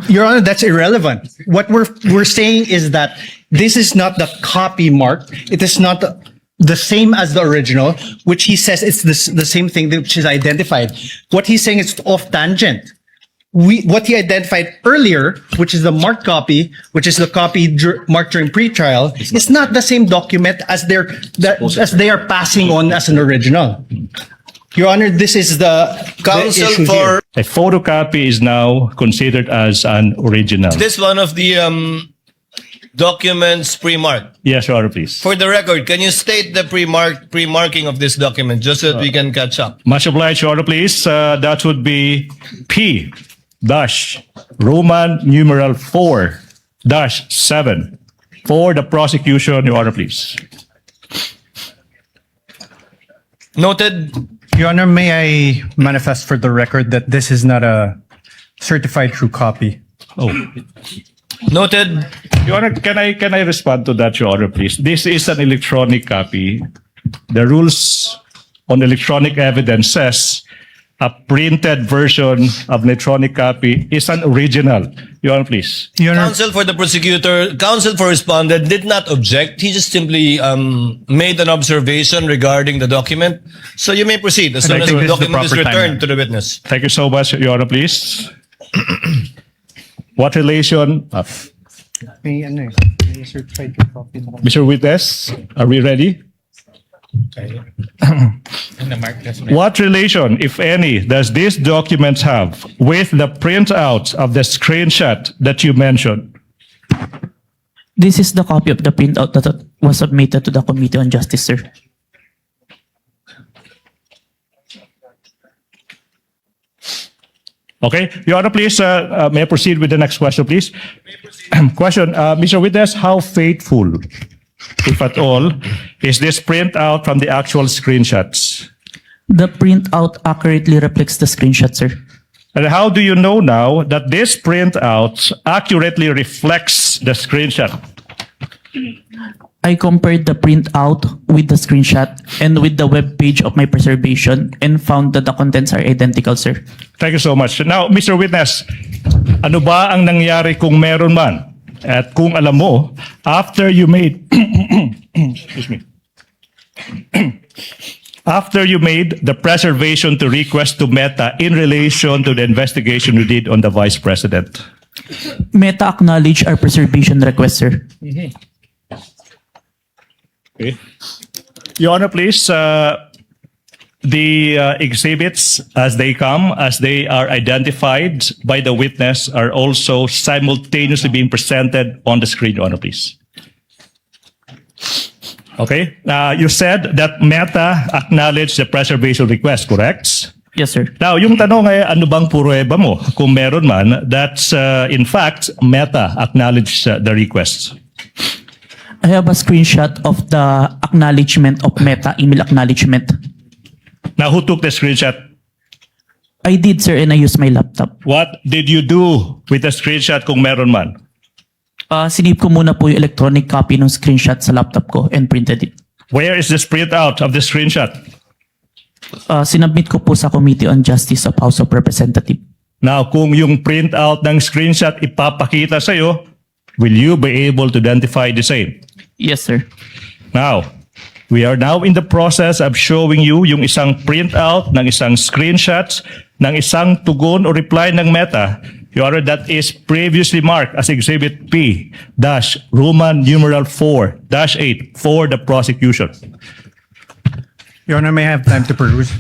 Your Honor, that's irrelevant. What we're saying is that this is not the copy mark. It is not the same as the original, which he says it's the same thing which is identified. What he's saying is off tangent. What he identified earlier, which is the marked copy, which is the copy marked during pretrial, is not the same document as they are passing on as an original. Your Honor, this is the Counsel issue for here. A photocopy is now considered as an original. this one of the documents pre-marked. Yes, Your Honor, please. For the record, can you state the pre-marking of this document just so that we can catch up? Much obliged, Your Honor, please. That would be P dash Roman numeral 4 dash 7 for the prosecution, Your Honor, please. Noted. Your Honor, may I manifest for the record that this is not a certified true copy. Oh, Noted. Your Honor, can I respond to that, Your Honor, please? This is an electronic copy. The rules on electronic evidence says a printed version of electronic copy is an original. Your Honor, please. Your Honor, Counsel for the prosecutor, counsel for respondent did not object. He just simply made an observation regarding the document. So you may proceed as And soon I as think the this is the document is proper time returned now. to the witness. Thank you so much, Your Honor, please. What relation of may certified true copy. Mr. Witness, are we ready? What relation, if any, does this document have with the printout of the screenshot that you mentioned? This is the copy of the printout that was submitted to the Committee on Justice, sir. Okay, Your Honor, please, may I proceed with the next question, please? Question, Mr. Witness, how faithful, if at all, is this printout from the actual screenshots? The printout accurately reflects the screenshot, sir. And how do you know now that this printout accurately reflects the screenshot? I compared the printout with the screenshot and with the web page of my preservation and found that the contents are identical, sir. Thank you so much. Now, Mr. Witness, ano ba ang nangyari kung meron man? At kung alam mo, after you made excuse me. After you made the preservation to request to Meta in relation to the investigation you did on the Vice President. Meta acknowledged our preservation request, sir. Okay. Your Honor, please, the exhibits as they come, as they are identified by the witness, are also simultaneously being presented on the screen, Your Honor, please. Okay. You said that Meta acknowledged the preservation request, correct? Yes, sir. Now, yung tanong ay ano bang pruweba mo? Kung meron man, that's in fact, Meta acknowledged the request. I have a screenshot of the acknowledgement of Meta email acknowledgement. Now, who took the screenshot? I did, sir, and I used my laptop. What did you do with the screenshot kung meron man? Sinip ko muna po yung electronic copy ng screenshot sa laptop ko and printed it. Where is this printout of the screenshot? Sinubmit ko po sa Committee on Justice of House of Representatives. Now, kung yung printout ng screenshot ipapakita sa'yo, will you be able to identify the same? Yes, sir. Now, we are now in the process of showing you yung isang printout ng isang screenshots ng isang tugon o reply ng Meta, Your Honor, that is previously marked as Exhibit P dash Roman numeral 4 dash 8 for the prosecution. Your Honor, may I have time to peruse?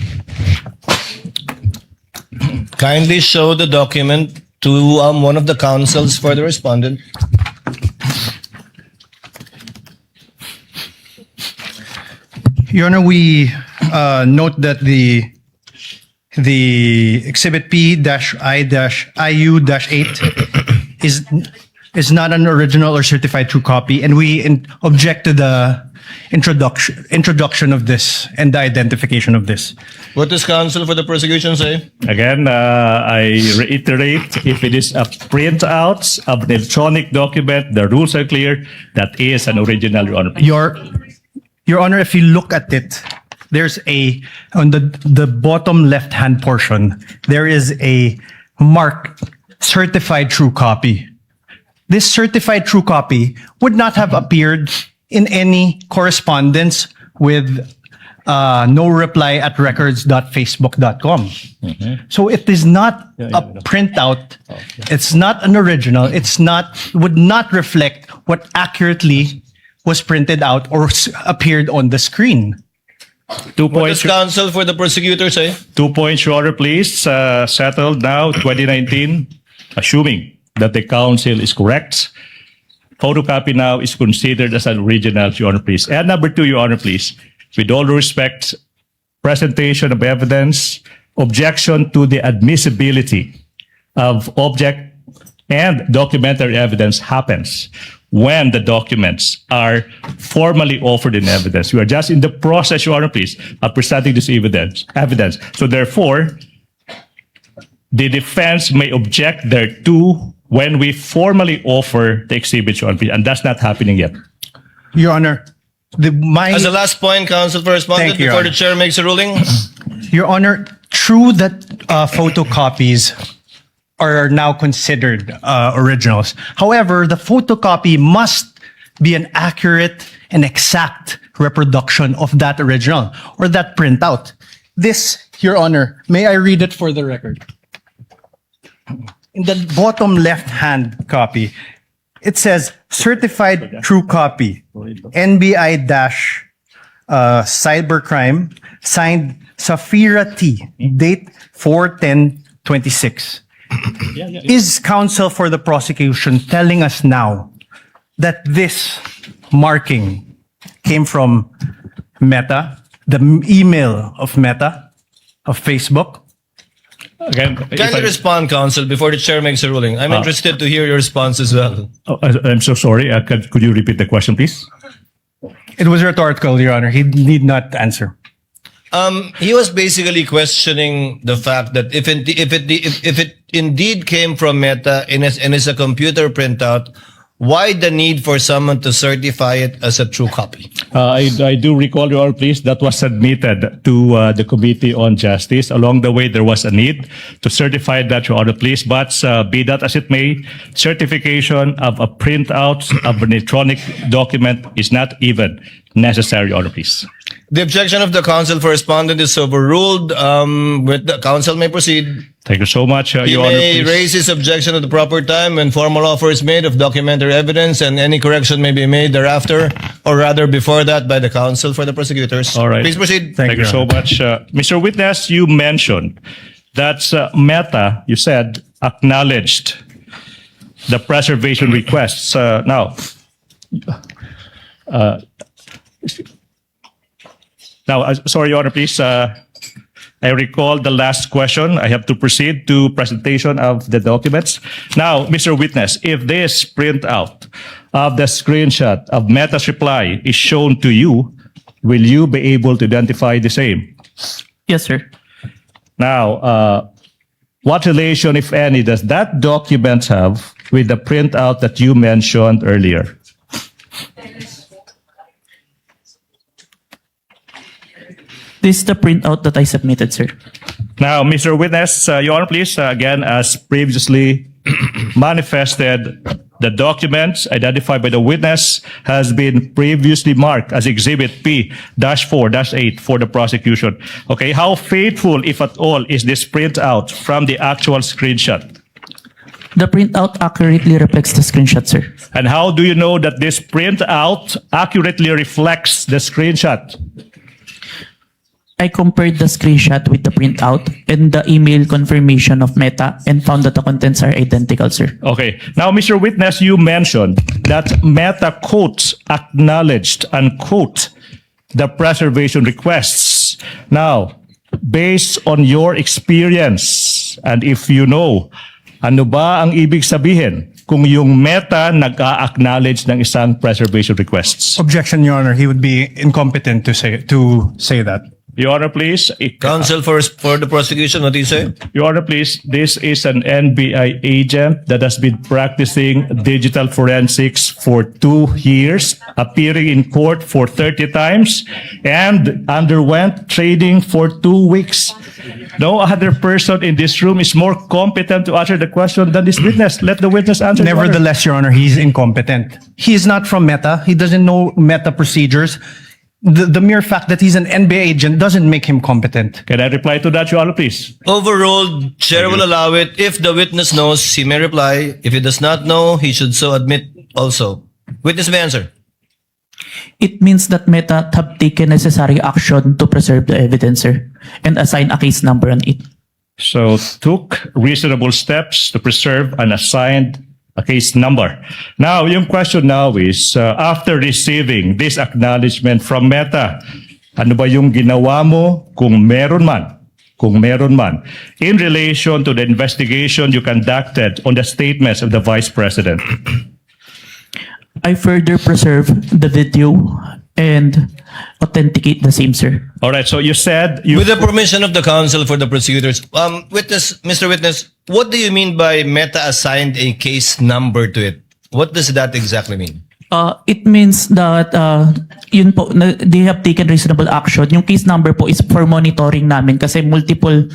Kindly show the document to one of the counsels for the respondent. Your Honor, we note that the Exhibit P-I-IU-8 is not an original or certified true copy, and we object to the introduction of this and the identification of this. What does counsel for the prosecution say? Again, I reiterate, if it is a printout of an electronic document, the rules are clear, that is an original, Your Honor. Your Honor, if you look at it, there's on the bottom left-hand portion, there is a mark certified true copy. This certified true copy would not have appeared in any correspondence with no reply at records.facebook.com. So it is not a printout. It's not an original. Would not reflect what accurately was printed out or appeared on the screen. 2 What does points. counsel for the prosecutor say? 2 points, Your Honor, please. Settled now, 2019, assuming that the counsel is correct. Photocopy now is considered as an original, Your Honor, please. And number 2, Your Honor, please. With all respect, presentation of evidence, objection to the admissibility of object and documentary evidence happens when the documents are formally offered in evidence. We are just in the process, Your Honor, please, of presenting this evidence. So therefore, the defense may object thereto when we formally offer the exhibit, Your Honor, please, and that's not happening yet. Your Honor, As a last point, counsel for respondent, Thank you, before Your the chair makes a ruling. Your Honor, true that photocopies are now considered originals. However, the photocopy must be an accurate and exact reproduction of that original or that printout. This, Your Honor, may I read it for the record? In the bottom left-hand copy, it says certified true copy, NBI-cybercrime, signed Safira T, date 4/10/26. Is counsel for the prosecution telling us now that this marking came from Meta, the email of Meta, of Facebook? Again, Kindly respond, counsel, before the chair makes a ruling. I'm interested to hear your response as well. I'm so sorry. Could you repeat the question, please? It was rhetorical, Your Honor. He need not answer. He was basically questioning the fact that if it indeed came from Meta and is a computer printout, why the need for someone to certify it as a true copy? I do recall, Your Honor, please, that was submitted to the Committee on Justice. Along the way, there was a need to certify that, Your Honor, please. But be that as it may, certification of a printout of an electronic document is not even necessary, Your Honor, please. The objection of the counsel for respondent is overruled. With the counsel may proceed. Thank you so much, He Your Honor, may please. raise his objection at the proper time when formal offer is made of documentary evidence, and any correction may be made thereafter, or rather before that, by the counsel for the prosecutors. All right. Please proceed. Thank you so much. Mr. Witness, you mentioned that Meta, you said, acknowledged the preservation requests. Sorry, Your Honor, please. I recall the last question. I have to proceed to presentation of the documents. Now, Mr. Witness, if this printout of the screenshot of Meta's reply is shown to you, will you be able to identify the same? Yes, sir. Now, what relation, if any, does that document have with the printout that you mentioned earlier? This is the printout that I submitted, sir. Now, Mr. Witness, Your Honor, please, again, as previously manifested, the documents identified by the witness has been previously marked as Exhibit P-4-8 for the prosecution. Okay, how faithful, if at all, is this printout from the actual screenshot? The printout accurately reflects the screenshot, sir. And how do you know that this printout accurately reflects the screenshot? I compared the screenshot with the printout and the email confirmation of Meta and found that the contents are identical, sir. Okay. Now, Mr. Witness, you mentioned that Meta quotes acknowledged, unquote, the preservation requests. Now, based on your experience, and if you know, ano ba ang ibig sabihin kung yung Meta nag-a-acknowledge ng isang preservation requests? Objection, Your Honor. He would be incompetent to say that. Your Honor, please. Counsel for the prosecution, what do you say? Your Honor, please. This is an NBI agent that has been practicing digital forensics for 2 years, appearing in court for 30 times, and underwent training for 2 weeks. No other person in this room is more competent to answer the question than this witness. Let the witness answer. Your Honor. Nevertheless, Your Honor, he's incompetent. He is not from Meta. He doesn't know Meta procedures. The mere fact that he's an NBA agent doesn't make him competent. Can I reply to that, Your Honor, please? Overruled, chair will allow it. If the witness knows, he may reply. If he does not know, he should so admit also. Witness may answer. It means that Meta have taken necessary action to preserve the evidence, sir, and assign a case number on it. So took reasonable steps to preserve and assigned a case number. Now, yung question now is, after receiving this acknowledgement from Meta, ano ba yung ginawa mo kung meron man, in relation to the investigation you conducted on the statements of the Vice President? I further preserve the video and authenticate the same, sir. All right, so you said you... With the permission of the counsel for the prosecutors, Mr. Witness, what do you mean by Meta assigned a case number to it? What does that exactly mean? It means that yun po, they have taken reasonable action. Yung case number po is for monitoring namin kasi multiple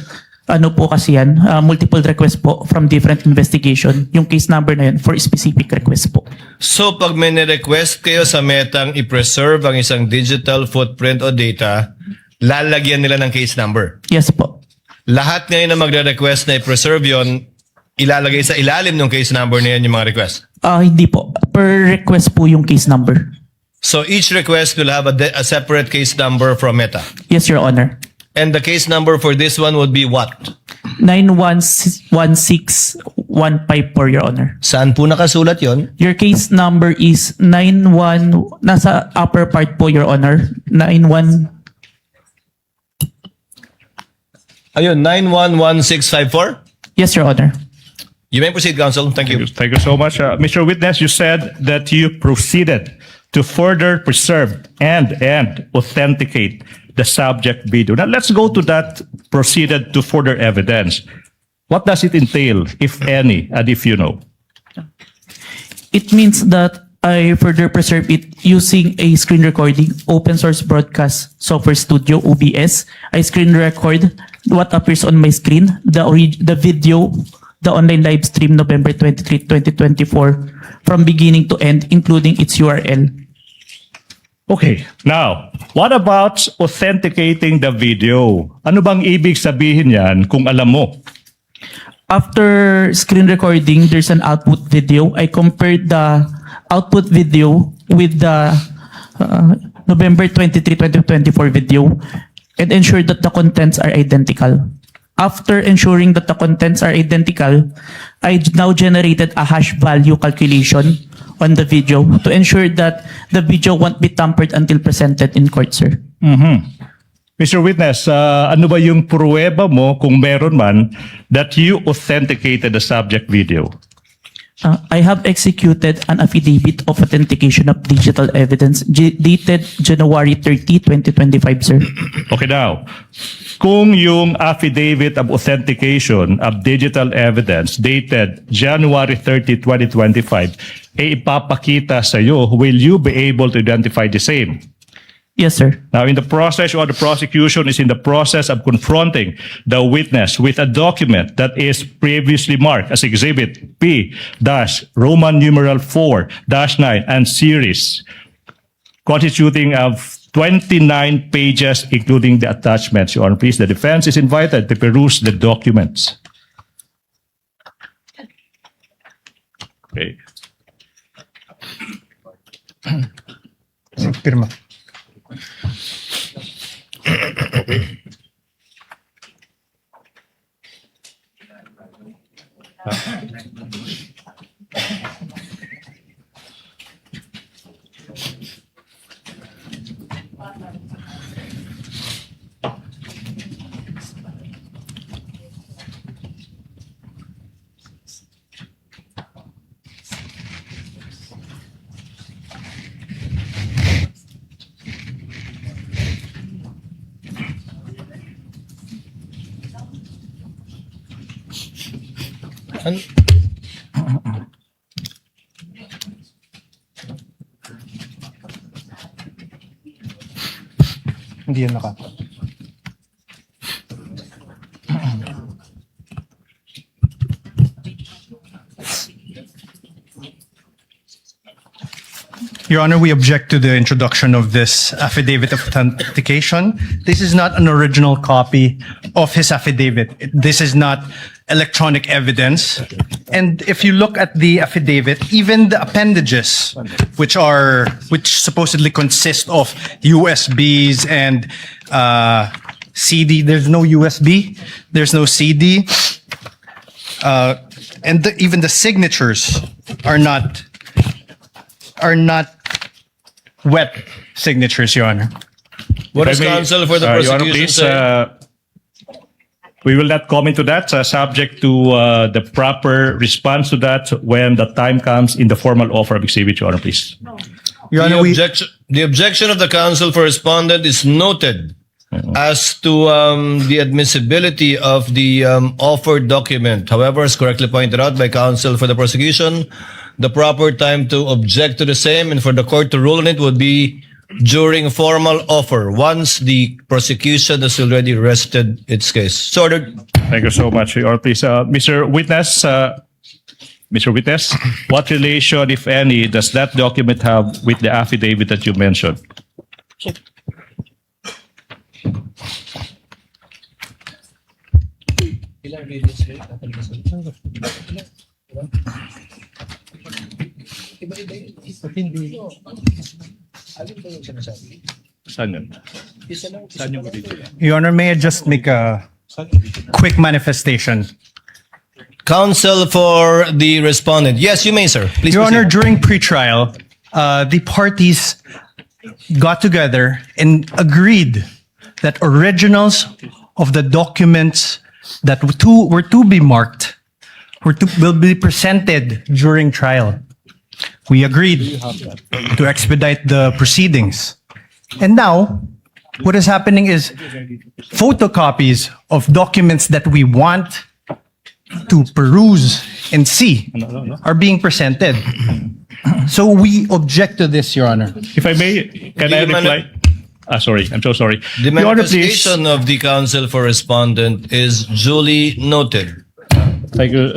multiple requests po from different investigation. Yung case number na yun for specific request po. So pag may request kayo sa Metang i-preserve ang isang digital footprint o data, lalagyan nila ng case number. Yes po. Lahat ngayon na magre-request na i-preserve yon, ilalagay sa ilalim ng case number na yan yung mga request. Hindi po. Per request po yung case number. So each request will have a separate case number from Meta. Yes, Your Honor. And the case number for this one would be what? 911615 for Your Honor. Saan po nakasulat yon? Your case number is nasa upper part po, Your Honor. 911654? Yes, Your Honor. You may proceed, counsel. Thank you. Thank you so much. Mr. Witness, you said that you proceeded to further preserve and authenticate the subject video. Now, let's go to that proceeded to further evidence. What does it entail, if any, and if you know? It means that I further preserve it using a screen recording, open source broadcast software studio, OBS. I screen record what appears on my screen, the video, the online live stream November 23, 2024, from beginning to end, including its URL. Okay, now, what about authenticating the video? Ano bang ibig sabihin yan kung alam mo? After screen recording, there's an output video. I compared the output video with the November 23, 2024 video and ensured that the contents are identical. After ensuring that the contents are identical, I now generated a hash value calculation on the video to ensure that the video won't be tampered until presented in court, sir. Mr. Witness, ano ba yung pruweba mo kung meron man that you authenticated the subject video? I have executed an affidavit of authentication of digital evidence dated January 30, 2025, sir. Okay, now, kung yung affidavit of authentication of digital evidence dated January 30, 2025, ipapakita sa iyo, will you be able to identify the same? Yes, sir. Now, in the process, or the prosecution is in the process of confronting the witness with a document that is previously marked as Exhibit P-Roman numeral 4-9 and series, constituting of 29 pages, including the attachments. Your Honor, please, the defense is invited to peruse the documents. Okay. Pirma. Hindi yan naka. Your Honor, we object to the introduction of this affidavit of authentication. This is not an original copy of his affidavit. This is not electronic evidence. And if you look at the affidavit, even the appendages, which supposedly consist of USBs and CD, there's no USB, there's no CD, and even the signatures are not wet signatures, Your Honor. What If is I may, counsel for the Your Honor, prosecution please, say? we will not comment to that, subject to the proper response to that when the time comes in the formal offer of exhibit, Your Honor, please. Your Honor, The objection of the counsel for respondent is noted as to the admissibility of the offered document. However, as correctly pointed out by counsel for the prosecution, the proper time to object to the same and for the court to rule on it would be during formal offer, once the prosecution has already rested its case. So ordered. Thank you so much, Your Honor, please. Mr. Witness, what relation, if any, does that document have with the affidavit that you mentioned? Saan yun? Saan yung video? Your Honor, may I just make a quick manifestation? Counsel for the respondent. Yes, you may, sir. Please Your proceed. Honor, during pretrial, the parties got together and agreed that originals of the documents that were to be marked will be presented during trial. We agreed to expedite the proceedings. And now, what is happening is photocopies of documents that we want to peruse and see are being presented. So we object to this, Your Honor. If I may, can I reply? Sorry, I'm so sorry. The Your Honor, please. manifestation of the counsel for respondent is duly noted. Thank you.